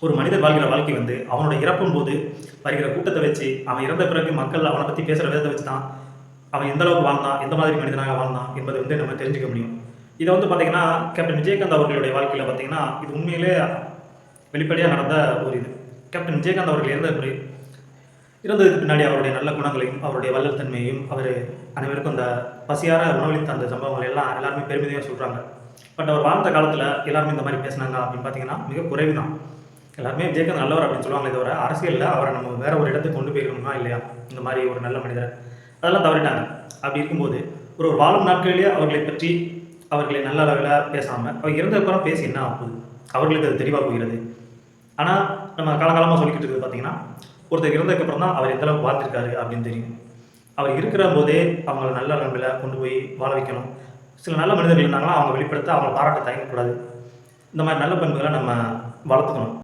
ஒரு மனிதர் வாழ்கிற வாழ்க்கை வந்து அவனோட இறப்பும் போது வருகிற கூட்டத்தை வச்சு, அவன் இறந்த பிறகு மக்கள் அவனை பற்றி பேசுகிற விதத்தை வச்சு தான் அவன் எந்த அளவுக்கு வாழ்ந்தான், எந்த மாதிரி மனிதனாக வாழ்ந்தான் என்பதை வந்து நம்ம தெரிஞ்சுக்க முடியும். இதை வந்து பார்த்தீங்கன்னா, கேப்டன் விஜயகாந்த் அவர்களுடைய வாழ்க்கையில் பார்த்தீங்கன்னா, இது உண்மையிலே வெளிப்படையாக நடந்த ஒரு இது. கேப்டன் விஜயகாந்த் அவர்கள் இறந்ததுக்கு பின்னாடி அவருடைய நல்ல குணங்களையும், அவருடைய வள்ளல்தன்மையையும், அவர் அனைவருக்கும் அந்த பசியார உணவளித்த அந்த சம்பவங்கள் எல்லாம் எல்லாருமே பெருமிதமாக சொல்கிறாங்க. பட் அவர் வாழ்ந்த காலத்தில் எல்லாருமே இந்த மாதிரி பேசினாங்க அப்படின்னு பார்த்தீங்கன்னா மிக குறைவு தான். எல்லாருமே விஜயகாந்த் நல்லவர் அப்படின்னு சொல்லுவாங்களே தவிர, அரசியலில் அவரை நம்ம வேற ஒரு இடத்துக்கு கொண்டு போயிருக்கணுமா இல்லையா, இந்த மாதிரி ஒரு நல்ல மனிதர் அதெல்லாம் தவறிட்டாங்க. அப்படி இருக்கும்போது ஒரு ஒரு வாழும் நாட்களிலேயே அவர்களை பற்றி அவர்களை நல்ல அளவில் பேசாமல் அவர் இறந்ததுக்கப்புறம் பேசி என்ன ஆகுது, அவர்களுக்கு அது தெளிவாக போகிறது. ஆனால் நம்ம காலகாலமாக சொல்லிக்கிட்டு இருக்கிறது பார்த்தீங்கன்னா, ஒருத்தர் இறந்ததுக்கப்புறம் தான் அவர் எந்தளவுக்கு வாழ்ந்திருக்காரு அப்படின்னு தெரியும். அவர் இருக்கிற போதே அவங்கள நல்ல நிலைமையில் கொண்டு போய் வாழ வைக்கணும். சில நல்ல மனிதர்கள் இருந்தாங்கன்னா அவங்க வெளிப்படுத்த அவங்களை பாராட்ட தயங்கக்கூடாது. இந்த மாதிரி நல்ல பண்புகளை நம்ம வளர்த்துக்கணும்.